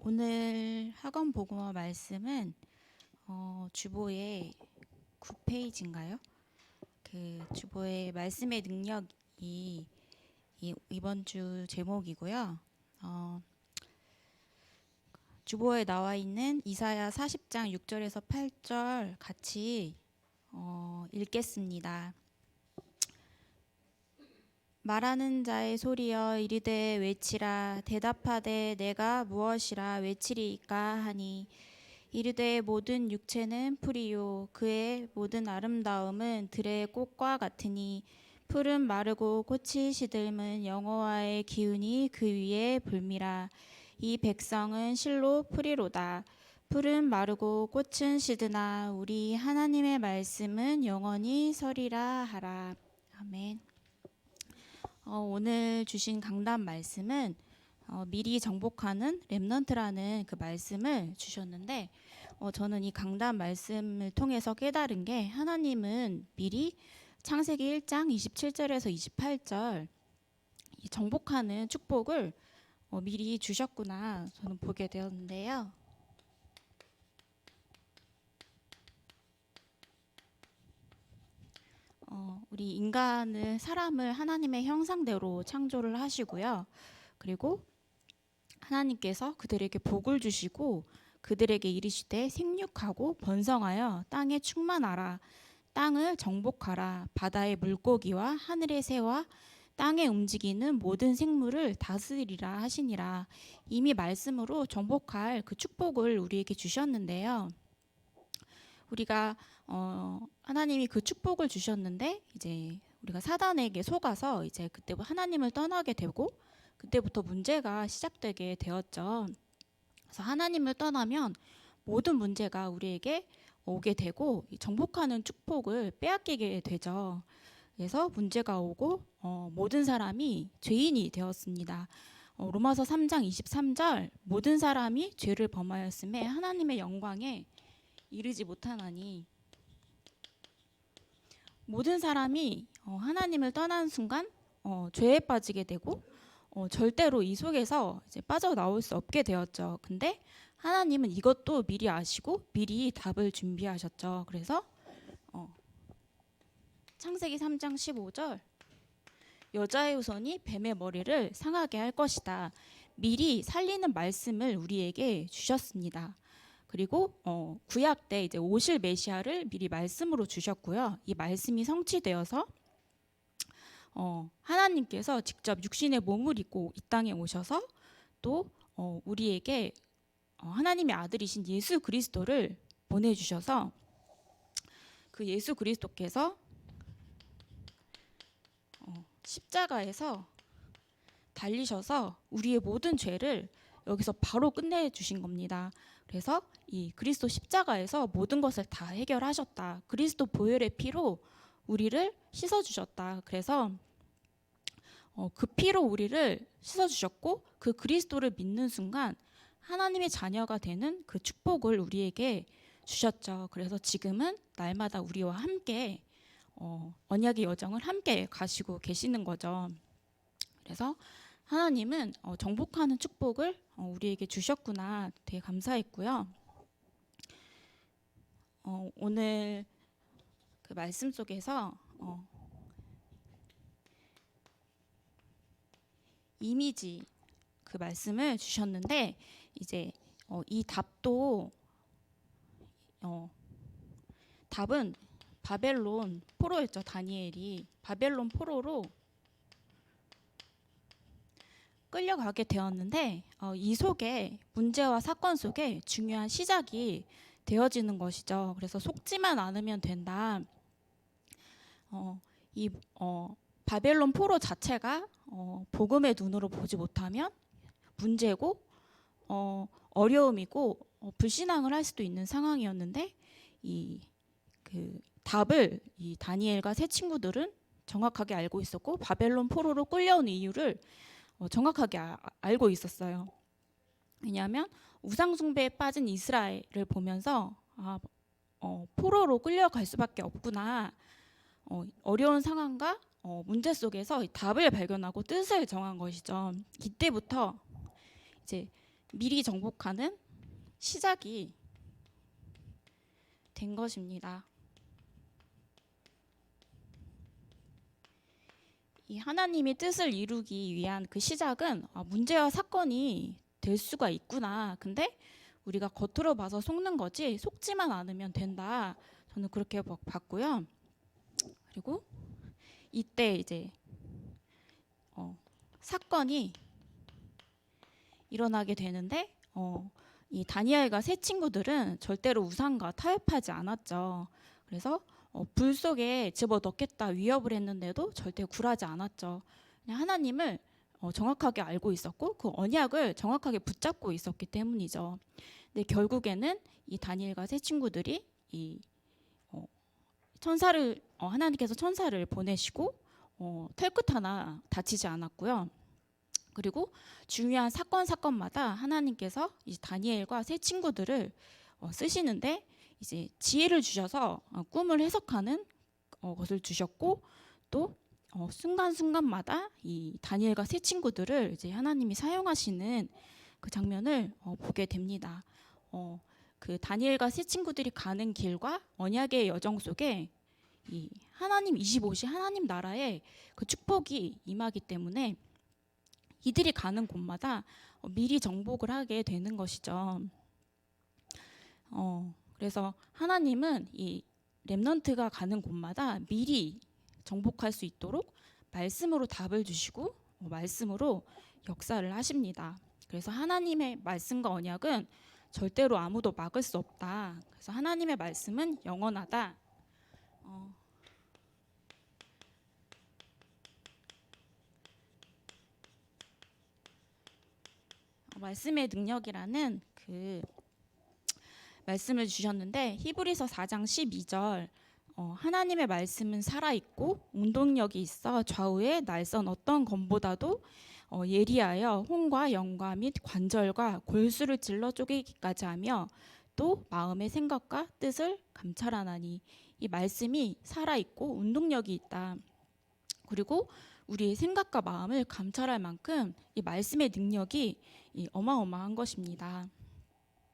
오늘 학원 복음화 말씀은 주보의 9페이지인가요? 그 주보의 말씀의 능력이 이번 주 제목이고요. 주보에 나와 있는 이사야 40장 6절에서 8절 같이 읽겠습니다. 말하는 자의 소리여 이르되 외치라. 대답하되 내가 무엇이라 외치리이까 하니 이르되 모든 육체는 풀이요 그의 모든 아름다움은 들의 꽃과 같으니 풀은 마르고 꽃이 시들면 여호와의 기운이 그 위에 불미라. 이 백성은 실로 풀이로다. 풀은 마르고 꽃은 시드나 우리 하나님의 말씀은 영원히 서리라 하라. 아멘. 오늘 주신 강단 말씀은 미리 정복하는 렘넌트라는 그 말씀을 주셨는데 저는 이 강단 말씀을 통해서 깨달은 게 하나님은 미리 창세기 1장 27절에서 28절 이 정복하는 축복을 미리 주셨구나 저는 보게 되었는데요. 우리 인간을 사람을 하나님의 형상대로 창조를 하시고요. 그리고 하나님께서 그들에게 복을 주시고 그들에게 이르시되 생육하고 번성하여 땅에 충만하라. 땅을 정복하라. 바다의 물고기와 하늘의 새와 땅에 움직이는 모든 생물을 다스리라 하시니라. 이미 말씀으로 정복할 그 축복을 우리에게 주셨는데요. 우리가 하나님이 그 축복을 주셨는데 이제 우리가 사단에게 속아서 이제 그때부터 하나님을 떠나게 되고 그때부터 문제가 시작되게 되었죠. 그래서 하나님을 떠나면 모든 문제가 우리에게 오게 되고 정복하는 축복을 빼앗기게 되죠. 그래서 문제가 오고 모든 사람이 죄인이 되었습니다. 로마서 3장 23절 모든 사람이 죄를 범하였음에 하나님의 영광에 이르지 못하나니 모든 사람이 하나님을 떠나는 순간 죄에 빠지게 되고 절대로 이 속에서 이제 빠져나올 수 없게 되었죠. 근데 하나님은 이것도 미리 아시고 미리 답을 준비하셨죠. 그래서 창세기 3장 15절 여자의 후손이 뱀의 머리를 상하게 할 것이다. 미리 살리는 말씀을 우리에게 주셨습니다. 그리고 구약 때 이제 오실 메시아를 미리 말씀으로 주셨고요. 이 말씀이 성취되어서 하나님께서 직접 육신의 몸을 입고 이 땅에 오셔서 또 우리에게 하나님의 아들이신 예수 그리스도를 보내주셔서 그 예수 그리스도께서 십자가에서 달리셔서 우리의 모든 죄를 여기서 바로 끝내주신 겁니다. 그래서 이 그리스도 십자가에서 모든 것을 다 해결하셨다. 그리스도 보혈의 피로 우리를 씻어주셨다. 그래서 그 피로 우리를 씻어주셨고 그 그리스도를 믿는 순간 하나님의 자녀가 되는 그 축복을 우리에게 주셨죠. 그래서 지금은 날마다 우리와 함께 언약의 여정을 함께 가시고 계시는 거죠. 그래서 하나님은 정복하는 축복을 우리에게 주셨구나 되게 감사했고요. 오늘 그 말씀 속에서 이미지 그 말씀을 주셨는데 이제 이 답도 답은 바벨론 포로였죠. 다니엘이 바벨론 포로로 끌려가게 되었는데 이 속에 문제와 사건 속에 중요한 시작이 되어지는 것이죠. 그래서 속지만 않으면 된다. 이 바벨론 포로 자체가 복음의 눈으로 보지 못하면 문제고 어려움이고 불신앙을 할 수도 있는 상황이었는데 그 답을 이 다니엘과 세 친구들은 정확하게 알고 있었고 바벨론 포로로 끌려온 이유를 정확하게 알고 있었어요. 왜냐하면 우상숭배에 빠진 이스라엘을 보면서 포로로 끌려갈 수밖에 없구나. 어려운 상황과 문제 속에서 답을 발견하고 뜻을 정한 것이죠. 이때부터 이제 미리 정복하는 시작이 된 것입니다. 이 하나님의 뜻을 이루기 위한 그 시작은 문제와 사건이 될 수가 있구나. 근데 우리가 겉으로 봐서 속는 거지 속지만 않으면 된다. 저는 그렇게 봤고요. 그리고 이때 이제 사건이 일어나게 되는데 이 다니엘과 세 친구들은 절대로 우상과 타협하지 않았죠. 그래서 불 속에 집어넣겠다 위협을 했는데도 절대 굴하지 않았죠. 그냥 하나님을 정확하게 알고 있었고 그 언약을 정확하게 붙잡고 있었기 때문이죠. 근데 결국에는 이 다니엘과 세 친구들이 이 천사를 하나님께서 천사를 보내시고 털끝 하나 다치지 않았고요. 그리고 중요한 사건마다 하나님께서 이 다니엘과 세 친구들을 쓰시는데 이제 지혜를 주셔서 꿈을 해석하는 것을 주셨고 또 순간순간마다 이 다니엘과 세 친구들을 이제 하나님이 사용하시는 그 장면을 보게 됩니다. 그 다니엘과 세 친구들이 가는 길과 언약의 여정 속에 이 하나님 25시 하나님 나라의 그 축복이 임하기 때문에 이들이 가는 곳마다 미리 정복을 하게 되는 것이죠. 그래서 하나님은 이 렘넌트가 가는 곳마다 미리 정복할 수 있도록 말씀으로 답을 주시고 말씀으로 역사를 하십니다. 그래서 하나님의 말씀과 언약은 절대로 아무도 막을 수 없다. 그래서 하나님의 말씀은 영원하다. 말씀의 능력이라는 그 말씀을 주셨는데 히브리서 4장 12절 하나님의 말씀은 살아있고 운동력이 있어 좌우의 날선 어떤 검보다도 예리하여 혼과 영과 및 관절과 골수를 찔러 쪼개기까지 하며 또 마음의 생각과 뜻을 감찰하나니 이 말씀이 살아있고 운동력이 있다. 그리고 우리의 생각과 마음을 감찰할 만큼 이 말씀의 능력이 어마어마한 것입니다.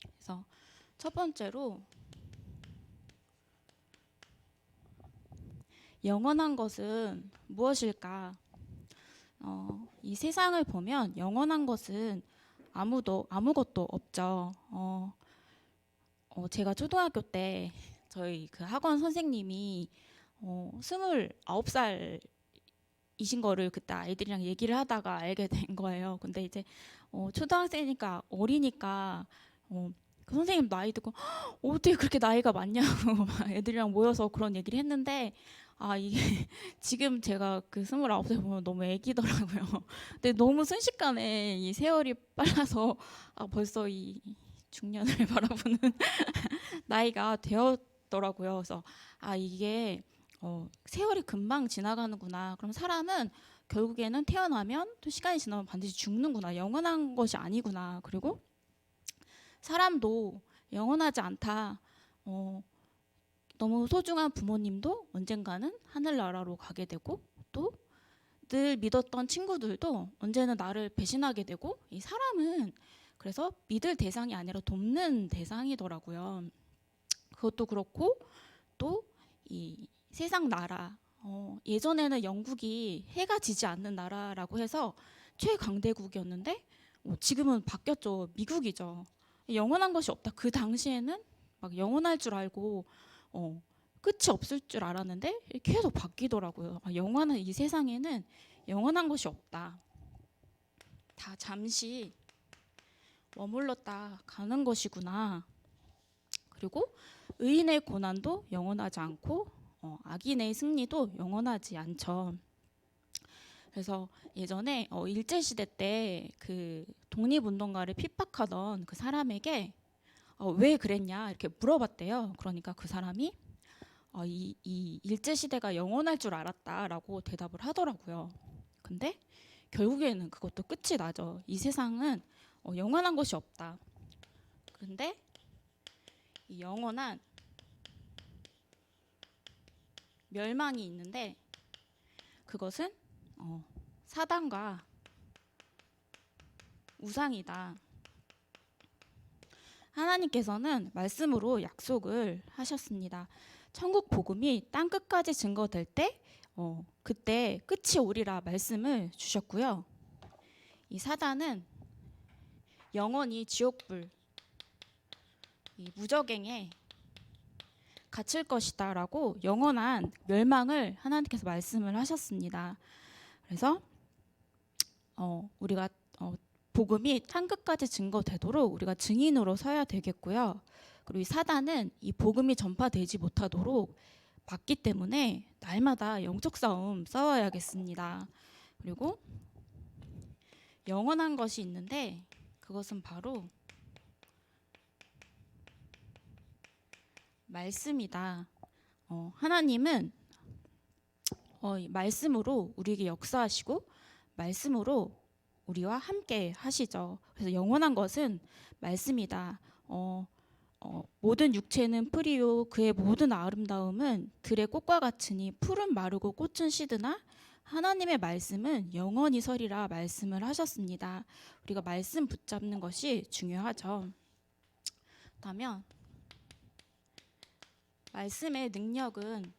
그래서 첫 번째로 영원한 것은 무엇일까? 이 세상을 보면 영원한 것은 아무것도 없죠. 제가 초등학교 때 저희 그 학원 선생님이 29살 이신 거를 그때 아이들이랑 얘기를 하다가 알게 된 거예요. 근데 이제 초등학생이니까 어리니까 그 선생님 나이 듣고 어떻게 그렇게 나이가 많냐고 애들이랑 모여서 그런 얘기를 했는데 이게 지금 제가 그 29살 보면 너무 애기더라고요. 근데 너무 순식간에 이 세월이 빨라서 벌써 이 중년을 바라보는 나이가 되었더라고요. 그래서 이게 세월이 금방 지나가는구나. 그럼 사람은 결국에는 태어나면 또 시간이 지나면 반드시 죽는구나. 영원한 것이 아니구나. 그리고 사람도 영원하지 않다. 너무 소중한 부모님도 언젠가는 하늘나라로 가게 되고 또 늘 믿었던 친구들도 언제는 나를 배신하게 되고 이 사람은 그래서 믿을 대상이 아니라 돕는 대상이더라고요. 그것도 그렇고 또 이 세상 나라 예전에는 영국이 해가 지지 않는 나라라고 해서 최강대국이었는데 지금은 바뀌었죠. 미국이죠. 영원한 것이 없다. 그 당시에는 막 영원할 줄 알고 끝이 없을 줄 알았는데 계속 바뀌더라고요. 영원한 이 세상에는 영원한 것이 없다. 다 잠시 머물렀다 가는 것이구나. 그리고 의인의 고난도 영원하지 않고 악인의 승리도 영원하지 않죠. 그래서 예전에 일제 시대 때 그 독립운동가를 핍박하던 그 사람에게 왜 그랬냐 이렇게 물어봤대요. 그러니까 그 사람이 이 일제 시대가 영원할 줄 알았다라고 대답을 하더라고요. 근데 결국에는 그것도 끝이 나죠. 이 세상은 영원한 것이 없다. 근데 이 영원한 멸망이 있는데 그것은 사단과 우상이다. 하나님께서는 말씀으로 약속을 하셨습니다. 천국 복음이 땅 끝까지 증거될 때 그때 끝이 오리라 말씀을 주셨고요. 이 사단은 영원히 지옥불, 이 무저갱에 갇힐 것이다라고 영원한 멸망을 하나님께서 말씀을 하셨습니다. 그래서 우리가 복음이 땅 끝까지 증거되도록 우리가 증인으로 서야 되겠고요. 그리고 이 사단은 이 복음이 전파되지 못하도록 막기 때문에 날마다 영적 싸움 싸워야겠습니다. 그리고 영원한 것이 있는데 그것은 바로 말씀이다. 하나님은 말씀으로 우리에게 역사하시고 말씀으로 우리와 함께 하시죠. 그래서 영원한 것은 말씀이다. 모든 육체는 풀이요 그의 모든 아름다움은 들의 꽃과 같으니 풀은 마르고 꽃은 시드나 하나님의 말씀은 영원히 서리라 말씀을 하셨습니다. 우리가 말씀 붙잡는 것이 중요하죠. 그렇다면 말씀의 능력은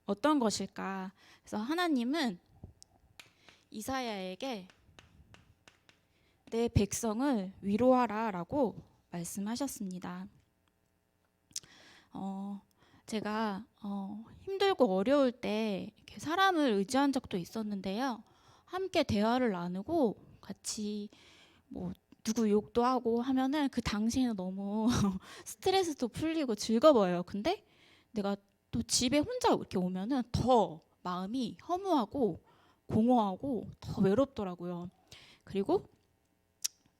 어떤 것일까? 그래서 하나님은 이사야에게 내 백성을 위로하라라고 말씀하셨습니다. 제가 힘들고 어려울 때 이렇게 사람을 의지한 적도 있었는데요. 함께 대화를 나누고 같이 뭐 누구 욕도 하고 하면은 그 당시에는 너무 스트레스도 풀리고 즐거워요. 근데 내가 또 집에 혼자 이렇게 오면은 더 마음이 허무하고 공허하고 더 외롭더라고요. 그리고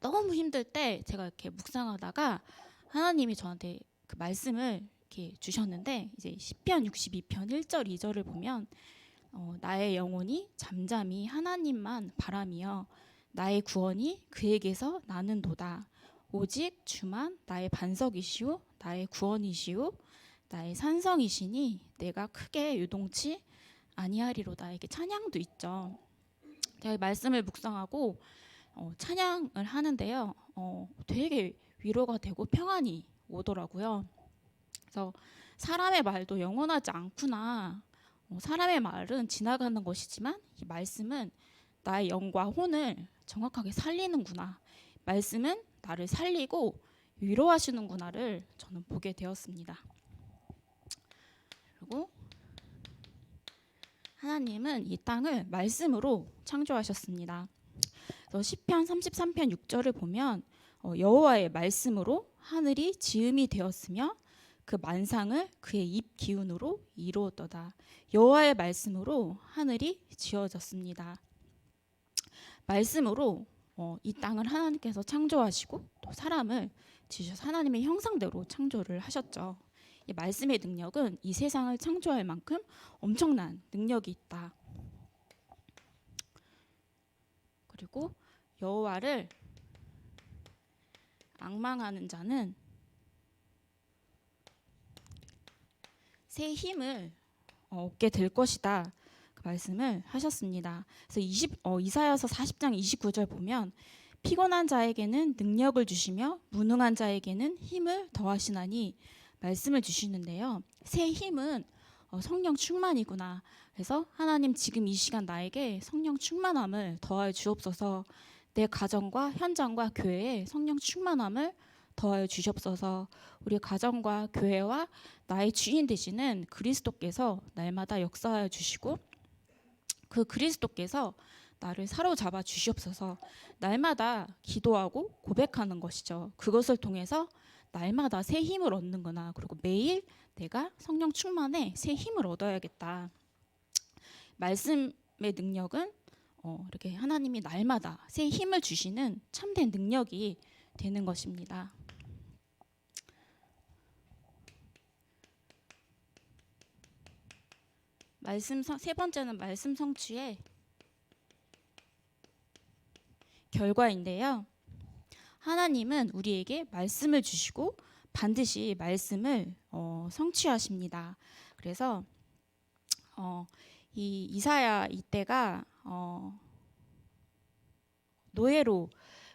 너무 힘들 때 제가 이렇게 묵상하다가 하나님이 저한테 그 말씀을 이렇게 주셨는데 이제 시편 62편 1절 2절을 보면 나의 영혼이 잠잠히 하나님만 바라며 나의 구원이 그에게서 나는도다. 오직 주만 나의 반석이시오 나의 구원이시오 나의 산성이시니 내가 크게 유동치 아니하리로다. 이게 찬양도 있죠. 제가 말씀을 묵상하고 찬양을 하는데요. 되게 위로가 되고 평안이 오더라고요. 그래서 사람의 말도 영원하지 않구나. 사람의 말은 지나가는 것이지만 이 말씀은 나의 영과 혼을 정확하게 살리는구나. 말씀은 나를 살리고 위로하시는구나를 저는 보게 되었습니다. 그리고 하나님은 이 땅을 말씀으로 창조하셨습니다. 시편 33편 6절을 보면 여호와의 말씀으로 하늘이 지음이 되었으며 그 만상을 그의 입 기운으로 이루었도다. 여호와의 말씀으로 하늘이 지어졌습니다. 말씀으로 이 땅을 하나님께서 창조하시고 또 사람을 지으셔서 하나님의 형상대로 창조를 하셨죠. 이 말씀의 능력은 이 세상을 창조할 만큼 엄청난 능력이 있다. 그리고 여호와를 앙망하는 자는 새 힘을 얻게 될 것이다. 그 말씀을 하셨습니다. 그래서 이사야서 40장 29절 보면 피곤한 자에게는 능력을 주시며 무능한 자에게는 힘을 더하시나니 말씀을 주시는데요. 새 힘은 성령 충만이구나. 그래서 하나님 지금 이 시간 나에게 성령 충만함을 더하여 주옵소서. 내 가정과 현장과 교회에 성령 충만함을 더하여 주시옵소서. 우리 가정과 교회와 나의 주인 되시는 그리스도께서 날마다 역사하여 주시고 그 그리스도께서 나를 사로잡아 주시옵소서. 날마다 기도하고 고백하는 것이죠. 그것을 통해서 날마다 새 힘을 얻는구나. 그리고 매일 내가 성령 충만에 새 힘을 얻어야겠다. 말씀의 능력은 이렇게 하나님이 날마다 새 힘을 주시는 참된 능력이 되는 것입니다. 세 번째는 말씀 성취의 결과인데요. 하나님은 우리에게 말씀을 주시고 반드시 말씀을 성취하십니다. 그래서 이 이사야 이때가 노예로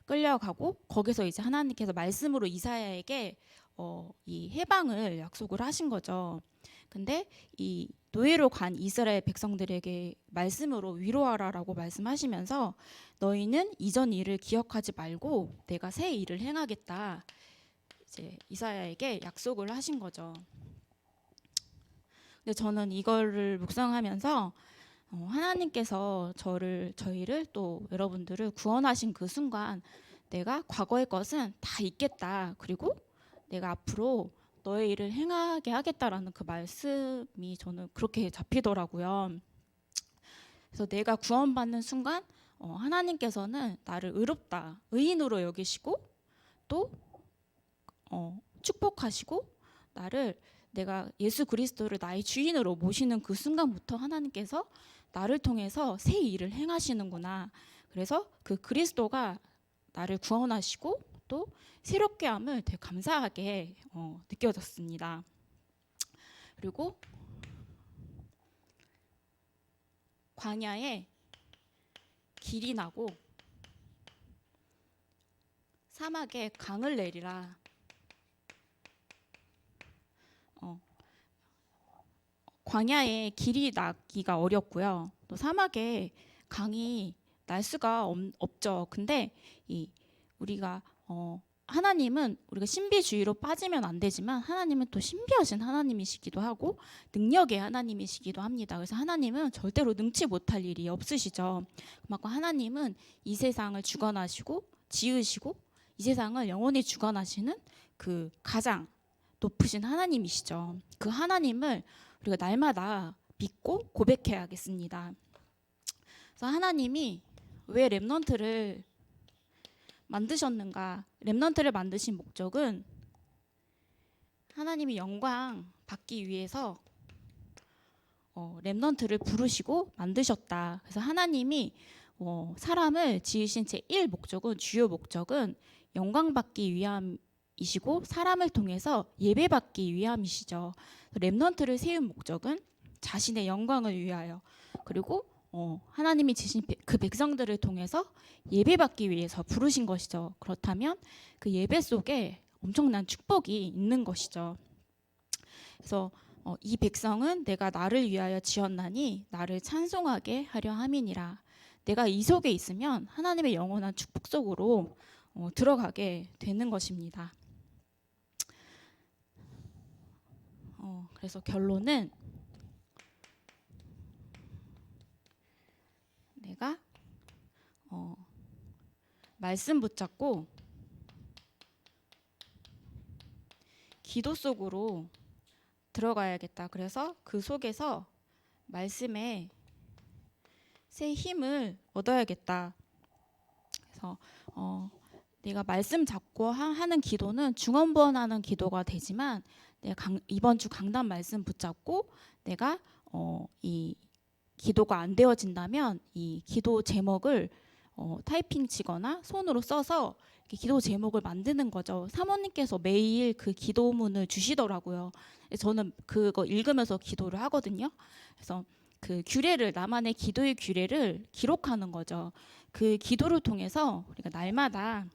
끌려가고 거기서 이제 하나님께서 말씀으로 이사야에게 이 해방을 약속을 하신 거죠. 근데 이 노예로 간 이스라엘 백성들에게 말씀으로 위로하라라고 말씀하시면서 너희는 이전 일을 기억하지 말고 내가 새 일을 행하겠다. 이제 이사야에게 약속을 하신 거죠. 근데 저는 이거를 묵상하면서 하나님께서 저희를 또 여러분들을 구원하신 그 순간 내가 과거의 것은 다 잊겠다. 그리고 내가 앞으로 너의 일을 행하게 하겠다라는 그 말씀이 저는 그렇게 잡히더라고요. 그래서 내가 구원받는 순간 하나님께서는 나를 의롭다, 의인으로 여기시고 또 축복하시고 내가 예수 그리스도를 나의 주인으로 모시는 그 순간부터 하나님께서 나를 통해서 새 일을 행하시는구나. 그래서 그 그리스도가 나를 구원하시고 또 새롭게 함을 되게 감사하게 느껴졌습니다. 그리고 광야에 길이 나고 사막에 강을 내리라. 광야에 길이 나기가 어렵고요. 또 사막에 강이 날 수가 없죠. 근데 우리가 하나님은 우리가 신비주의로 빠지면 안 되지만 하나님은 또 신비하신 하나님이시기도 하고 능력의 하나님이시기도 합니다. 그래서 하나님은 절대로 능치 못할 일이 없으시죠. 그만큼 하나님은 이 세상을 주관하시고 지으시고 이 세상을 영원히 주관하시는 그 가장 높으신 하나님이시죠. 그 하나님을 우리가 날마다 믿고 고백해야겠습니다. 그래서 하나님이 왜 렘넌트를 만드셨는가? 렘넌트를 만드신 목적은 하나님이 영광 받기 위해서 렘넌트를 부르시고 만드셨다. 그래서 하나님이 사람을 지으신 제1 목적은 주요 목적은 영광 받기 위함이시고 사람을 통해서 예배받기 위함이시죠. 렘넌트를 세운 목적은 자신의 영광을 위하여 그리고 하나님이 지신 그 백성들을 통해서 예배받기 위해서 부르신 것이죠. 그렇다면 그 예배 속에 엄청난 축복이 있는 것이죠. 그래서 이 백성은 내가 나를 위하여 지었나니 나를 찬송하게 하려 함이니라. 내가 이 속에 있으면 하나님의 영원한 축복 속으로 들어가게 되는 것입니다. 그래서 결론은 내가 말씀 붙잡고 기도 속으로 들어가야겠다. 그래서 그 속에서 말씀에 새 힘을 얻어야겠다. 그래서 내가 말씀 잡고 하는 기도는 중언부언하는 기도가 되지만 내가 이번 주 강단 말씀 붙잡고 내가 이 기도가 안 되어진다면 이 기도 제목을 타이핑 치거나 손으로 써서 기도 제목을 만드는 거죠. 사모님께서 매일 그 기도문을 주시더라고요. 저는 그거 읽으면서 기도를 하거든요. 그래서 그 규례를 나만의 기도의 규례를 기록하는 거죠. 그 기도를 통해서 우리가 날마다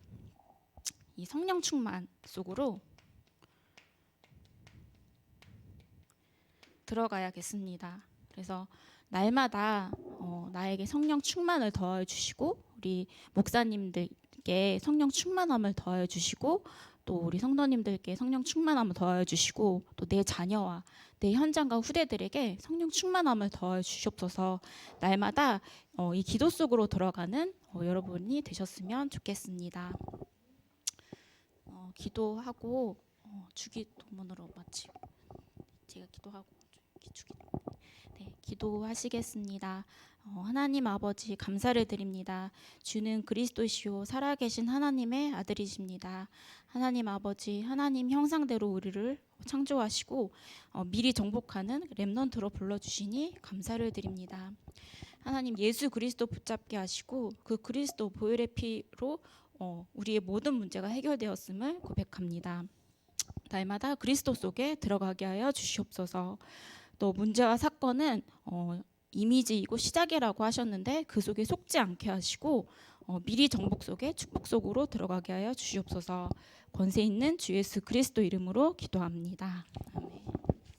이 성령 충만 속으로 들어가야겠습니다. 그래서 날마다 나에게 성령 충만을 더해 주시고 우리 목사님들께 성령 충만함을 더해 주시고 또 우리 성도님들께 성령 충만함을 더해 주시고 또 내 자녀와 내 현장과 후대들에게 성령 충만함을 더해 주시옵소서. 날마다 이 기도 속으로 들어가는 여러분이 되셨으면 좋겠습니다. 기도하고 주기도문으로 마치고 제가 기도하고 기도하시겠습니다. 하나님 아버지 감사를 드립니다. 주는 그리스도시요 살아계신 하나님의 아들이십니다. 하나님 아버지 하나님 형상대로 우리를 창조하시고 미리 정복하는 렘넌트로 불러주시니 감사를 드립니다. 하나님 예수 그리스도 붙잡게 하시고 그 그리스도 보혈의 피로 우리의 모든 문제가 해결되었음을 고백합니다. 날마다 그리스도 속에 들어가게 하여 주시옵소서. 또 문제와 사건은 이미지이고 시작이라고 하셨는데 그 속에 속지 않게 하시고 미리 정복 속에 축복 속으로 들어가게 하여 주시옵소서. 권세 있는 주 예수 그리스도 이름으로 기도합니다. 아멘.